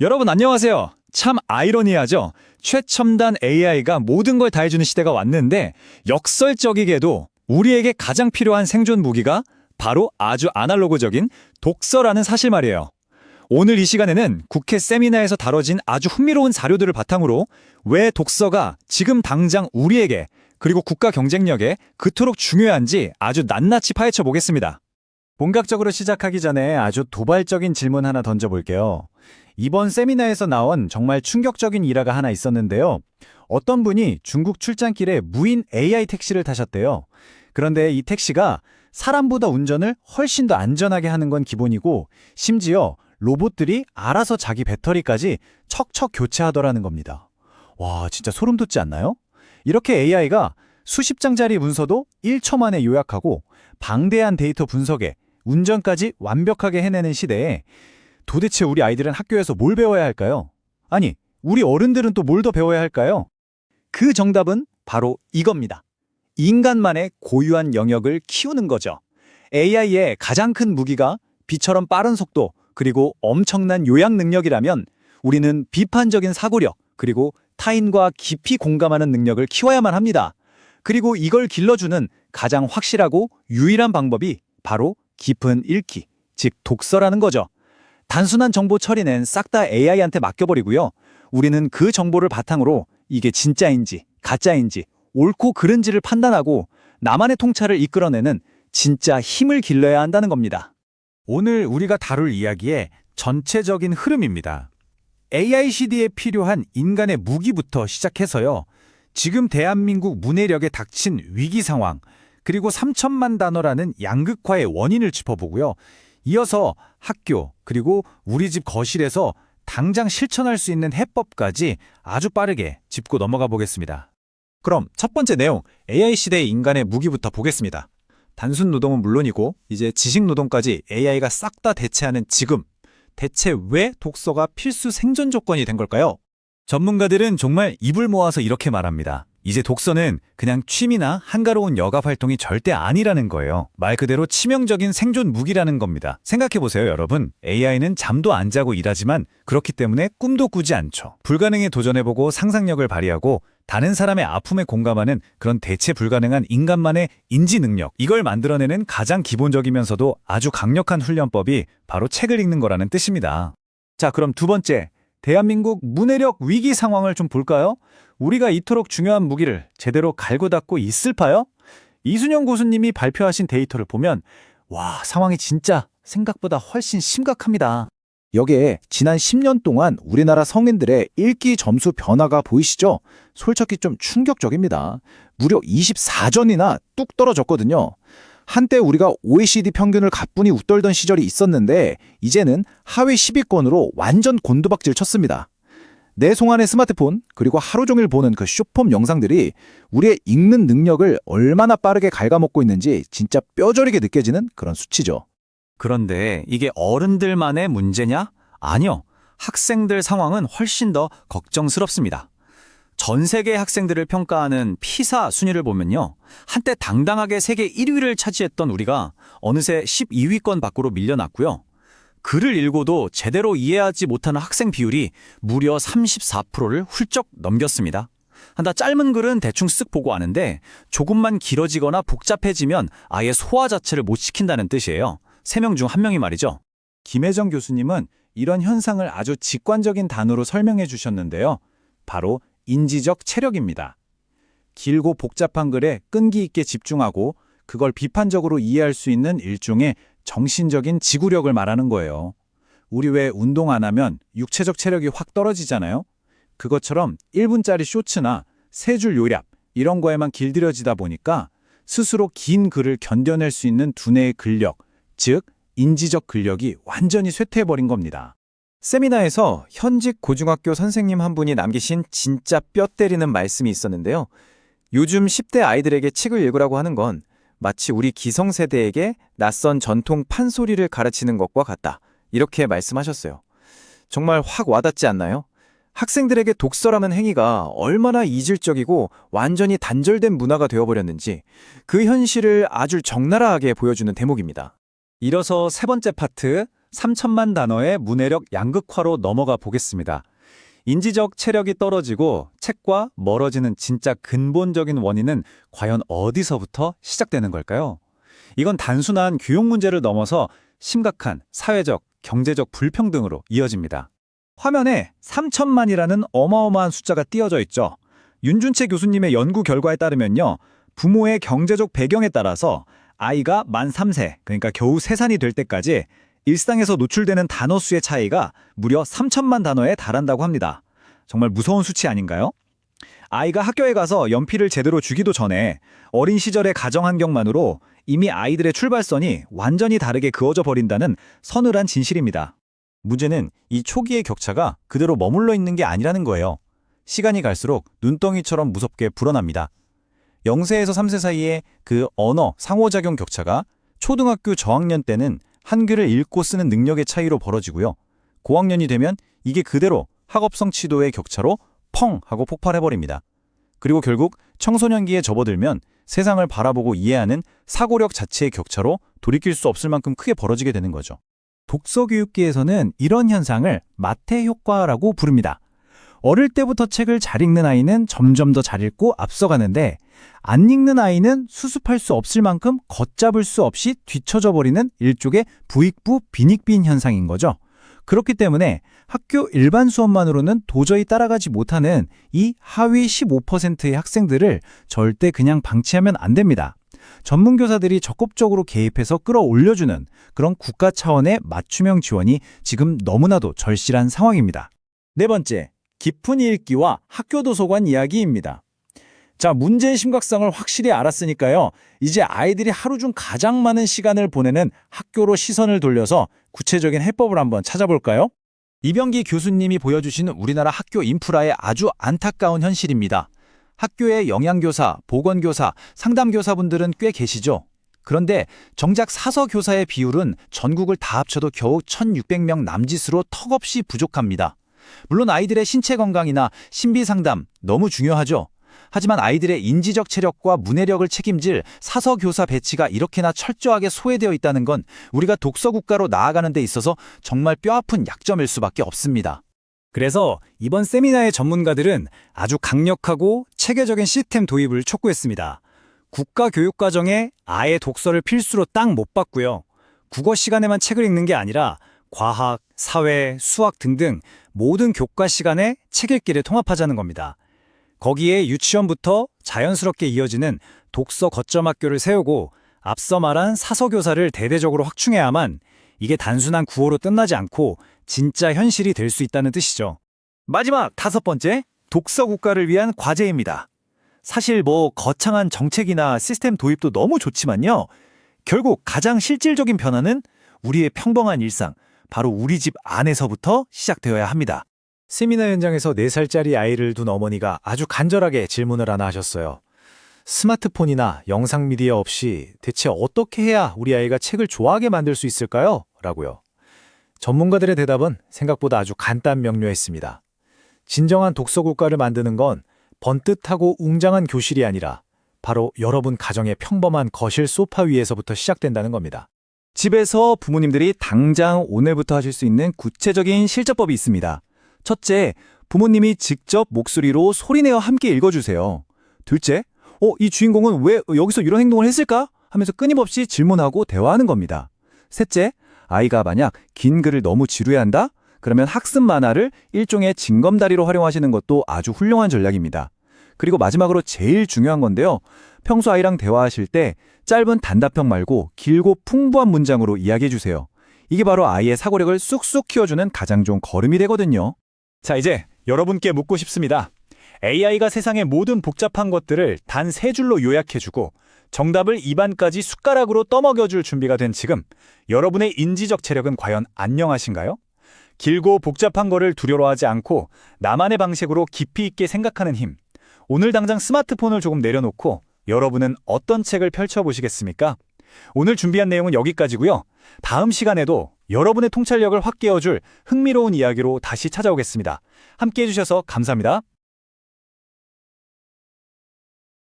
여러분 안녕하세요. 참 아이러니하죠? 최첨단 AI가 모든 걸 다 해주는 시대가 왔는데 역설적이게도 우리에게 가장 필요한 생존 무기가 바로 아주 아날로그적인 독서라는 사실 말이에요. 오늘 이 시간에는 국회 세미나에서 다뤄진 아주 흥미로운 자료들을 바탕으로 왜 독서가 지금 당장 우리에게 그리고 국가 경쟁력에 그토록 중요한지 아주 낱낱이 파헤쳐 보겠습니다. 본격적으로 시작하기 전에 아주 도발적인 질문 하나 던져볼게요. 이번 세미나에서 나온 정말 충격적인 일화가 하나 있었는데요. 어떤 분이 중국 출장길에 무인 AI 택시를 타셨대요. 그런데 이 택시가 사람보다 운전을 훨씬 더 안전하게 하는 건 기본이고, 심지어 로봇들이 알아서 자기 배터리까지 척척 교체하더라는 겁니다. 와, 진짜 소름 돋지 않나요? 이렇게 AI가 수십 장짜리 문서도 1초 만에 요약하고 방대한 데이터 분석에 운전까지 완벽하게 해내는 시대에 도대체 우리 아이들은 학교에서 뭘 배워야 할까요? 아니, 우리 어른들은 또 뭘 더 배워야 할까요? 그 정답은 바로 이겁니다. 인간만의 고유한 영역을 키우는 거죠. AI의 가장 큰 무기가 빛처럼 빠른 속도 그리고 엄청난 요약 능력이라면 우리는 비판적인 사고력 그리고 타인과 깊이 공감하는 능력을 키워야만 합니다. 그리고 이걸 길러주는 가장 확실하고 유일한 방법이 바로 깊은 읽기, 즉 독서라는 거죠. 단순한 정보 처리는 싹 다 AI한테 맡겨버리고요. 우리는 그 정보를 바탕으로 이게 진짜인지 가짜인지 옳고 그른지를 판단하고 나만의 통찰을 이끌어내는 진짜 힘을 길러야 한다는 겁니다. 오늘 우리가 다룰 이야기의 전체적인 흐름입니다. AI 시대에 필요한 인간의 무기부터 시작해서요. 지금 대한민국 문해력에 닥친 위기 상황, 그리고 3천만 단어라는 양극화의 원인을 짚어보고요. 이어서 학교, 그리고 우리 집 거실에서 당장 실천할 수 있는 해법까지 아주 빠르게 짚고 넘어가 보겠습니다. 그럼 첫 번째 내용, AI 시대의 인간의 무기부터 보겠습니다. 단순 노동은 물론이고 이제 지식 노동까지 AI가 싹 다 대체하는 지금, 대체 왜 독서가 필수 생존 조건이 된 걸까요? 전문가들은 정말 입을 모아서 이렇게 말합니다. 이제 독서는 그냥 취미나 한가로운 여가 활동이 절대 아니라는 거예요. 말 그대로 치명적인 생존 무기라는 겁니다. 생각해보세요, 여러분. AI는 잠도 안 자고 일하지만 그렇기 때문에 꿈도 꾸지 않죠. 불가능에 도전해보고 상상력을 발휘하고 다른 사람의 아픔에 공감하는 그런 대체 불가능한 인간만의 인지 능력, 이걸 만들어내는 가장 기본적이면서도 아주 강력한 훈련법이 바로 책을 읽는 거라는 뜻입니다. 자, 그럼 두 번째, 대한민국 문해력 위기 상황을 좀 볼까요? 우리가 이토록 중요한 무기를 제대로 갈고 닦고 있을까요? 이순영 교수님이 발표하신 데이터를 보면 와, 상황이 진짜 생각보다 훨씬 심각합니다. 여기에 지난 10년 동안 우리나라 성인들의 읽기 점수 변화가 보이시죠? 솔직히 좀 충격적입니다. 무려 24전이나 뚝 떨어졌거든요. 한때 우리가 OECD 평균을 가뿐히 웃돌던 시절이 있었는데 이제는 하위 10위권으로 완전 곤두박질 쳤습니다. 내 손안의 스마트폰 그리고 하루 종일 보는 그 숏폼 영상들이 우리의 읽는 능력을 얼마나 빠르게 갉아먹고 있는지 진짜 뼈저리게 느껴지는 그런 수치죠. 그런데 이게 어른들만의 문제냐? 아니요. 학생들 상황은 훨씬 더 걱정스럽습니다. 전 세계 학생들을 평가하는 피사 순위를 보면요. 한때 당당하게 세계 1위를 차지했던 우리가 어느새 12위권 밖으로 밀려났고요. 글을 읽어도 제대로 이해하지 못하는 학생 비율이 무려 34%를 훌쩍 넘겼습니다. 한다 짧은 글은 대충 쓱 보고 아는데 조금만 길어지거나 복잡해지면 아예 소화 자체를 못 시킨다는 뜻이에요. 3명 중 1명이 말이죠. 김혜정 교수님은 이런 현상을 아주 직관적인 단어로 설명해 주셨는데요. 바로 인지적 체력입니다. 길고 복잡한 글에 끈기 있게 집중하고 그걸 비판적으로 이해할 수 있는 일종의 정신적인 지구력을 말하는 거예요. 우리 왜 운동 안 하면 육체적 체력이 확 떨어지잖아요. 그것처럼 1분짜리 쇼츠나 3줄 요약 이런 거에만 길들여지다 보니까 스스로 긴 글을 견뎌낼 수 있는 두뇌의 근력, 즉 인지적 근력이 완전히 쇠퇴해버린 겁니다. 세미나에서 현직 고중학교 선생님 한 분이 남기신 진짜 뼈 때리는 말씀이 있었는데요. 요즘 10대 아이들에게 책을 읽으라고 하는 건 마치 우리 기성세대에게 낯선 전통 판소리를 가르치는 것과 같다. 이렇게 말씀하셨어요. 정말 확 와닿지 않나요? 학생들에게 독서라는 행위가 얼마나 이질적이고 완전히 단절된 문화가 되어버렸는지 그 현실을 아주 적나라하게 보여주는 대목입니다. 이어서 세 번째 파트, 3천만 단어의 문해력 양극화로 넘어가 보겠습니다. 인지적 체력이 떨어지고 책과 멀어지는 진짜 근본적인 원인은 과연 어디서부터 시작되는 걸까요? 이건 단순한 교육 문제를 넘어서 심각한 사회적, 경제적 불평등으로 이어집니다. 화면에 3천만이라는 어마어마한 숫자가 띄어져 있죠. 윤준채 교수님의 연구 결과에 따르면요. 부모의 경제적 배경에 따라서 아이가 만 3세, 그러니까 겨우 3살이 될 때까지 일상에서 노출되는 단어 수의 차이가 무려 3천만 단어에 달한다고 합니다. 정말 무서운 수치 아닌가요? 아이가 학교에 가서 연필을 제대로 주기도 전에 어린 시절의 가정 환경만으로 이미 아이들의 출발선이 완전히 다르게 그어져 버린다는 서늘한 진실입니다. 문제는 이 초기의 격차가 그대로 머물러 있는 게 아니라는 거예요. 시간이 갈수록 눈덩이처럼 무섭게 불어납니다. 0세에서 3세 사이의 그 언어 상호작용 격차가 초등학교 저학년 때는 한글을 읽고 쓰는 능력의 차이로 벌어지고요. 고학년이 되면 이게 그대로 학업 성취도의 격차로 펑 하고 폭발해버립니다. 그리고 결국 청소년기에 접어들면 세상을 바라보고 이해하는 사고력 자체의 격차로 돌이킬 수 없을 만큼 크게 벌어지게 되는 거죠. 독서교육계에서는 이런 현상을 마태 효과라고 부릅니다. 어릴 때부터 책을 잘 읽는 아이는 점점 더 잘 읽고 앞서가는데 안 읽는 아이는 수습할 수 없을 만큼 걷잡을 수 없이 뒤처져 버리는 일종의 부익부 빈익빈 현상인 거죠. 그렇기 때문에 학교 일반 수업만으로는 도저히 따라가지 못하는 이 하위 15%의 학생들을 절대 그냥 방치하면 안 됩니다. 전문교사들이 적극적으로 개입해서 끌어올려주는 그런 국가 차원의 맞춤형 지원이 지금 너무나도 절실한 상황입니다. 네 번째, 깊은 읽기와 학교 도서관 이야기입니다. 자, 문제의 심각성을 확실히 알았으니까요. 이제 아이들이 하루 중 가장 많은 시간을 보내는 학교로 시선을 돌려서 구체적인 해법을 한번 찾아볼까요? 이병기 교수님이 보여주신 우리나라 학교 인프라의 아주 안타까운 현실입니다. 학교에 영양교사, 보건교사, 상담교사분들은 꽤 계시죠. 그런데 정작 사서교사의 비율은 전국을 다 합쳐도 겨우 1,600명 남짓으로 턱없이 부족합니다. 물론 아이들의 신체 건강이나 신비 상담 너무 중요하죠. 하지만 아이들의 인지적 체력과 문해력을 책임질 사서교사 배치가 이렇게나 철저하게 소외되어 있다는 건 우리가 독서국가로 나아가는 데 있어서 정말 뼈아픈 약점일 수밖에 없습니다. 그래서 이번 세미나의 전문가들은 아주 강력하고 체계적인 시스템 도입을 촉구했습니다. 국가교육과정에 아예 독서를 필수로 딱 못 받고요. 국어 시간에만 책을 읽는 게 아니라 과학, 사회, 수학 등등 모든 교과 시간에 책 읽기를 통합하자는 겁니다. 거기에 유치원부터 자연스럽게 이어지는 독서 거점 학교를 세우고 앞서 말한 사서교사를 대대적으로 확충해야만 이게 단순한 구호로 끝나지 않고 진짜 현실이 될 수 있다는 뜻이죠. 마지막 5번째, 독서 국가를 위한 과제입니다. 사실 거창한 정책이나 시스템 도입도 너무 좋지만요. 결국 가장 실질적인 변화는 우리의 평범한 일상, 바로 우리 집 안에서부터 시작되어야 합니다. 세미나 현장에서 4살짜리 아이를 둔 어머니가 아주 간절하게 질문을 하나 하셨어요. 스마트폰이나 영상 미디어 없이 대체 어떻게 해야 우리 아이가 책을 좋아하게 만들 수 있을까요? 라고요. 전문가들의 대답은 생각보다 아주 간단 명료했습니다. 진정한 독서 국가를 만드는 건 번듯하고 웅장한 교실이 아니라 바로 여러분 가정의 평범한 거실 소파 위에서부터 시작된다는 겁니다. 집에서 부모님들이 당장 오늘부터 하실 수 있는 구체적인 실전법이 있습니다. 첫째, 부모님이 직접 목소리로 소리내어 함께 읽어주세요. 둘째, 이 주인공은 왜 여기서 이런 행동을 했을까? 하면서 끊임없이 질문하고 대화하는 겁니다. 셋째, 아이가 만약 긴 글을 너무 지루해한다? 그러면 학습 만화를 일종의 징검다리로 활용하시는 것도 아주 훌륭한 전략입니다. 그리고 마지막으로 제일 중요한 건데요. 평소 아이랑 대화하실 때 짧은 단답형 말고 길고 풍부한 문장으로 이야기해주세요. 이게 바로 아이의 사고력을 쑥쑥 키워주는 가장 좋은 걸음이 되거든요. 자, 이제 여러분께 묻고 싶습니다. AI가 세상의 모든 복잡한 것들을 단 3줄로 요약해주고 정답을 입안까지 숟가락으로 떠먹여줄 준비가 된 지금 여러분의 인지적 체력은 과연 안녕하신가요? 길고 복잡한 거를 두려워하지 않고 나만의 방식으로 깊이 있게 생각하는 힘. 오늘 당장 스마트폰을 조금 내려놓고 여러분은 어떤 책을 펼쳐보시겠습니까? 오늘 준비한 내용은 여기까지고요. 다음 시간에도 여러분의 통찰력을 확 깨워줄 흥미로운 이야기로 다시 찾아오겠습니다. 함께해 주셔서 감사합니다.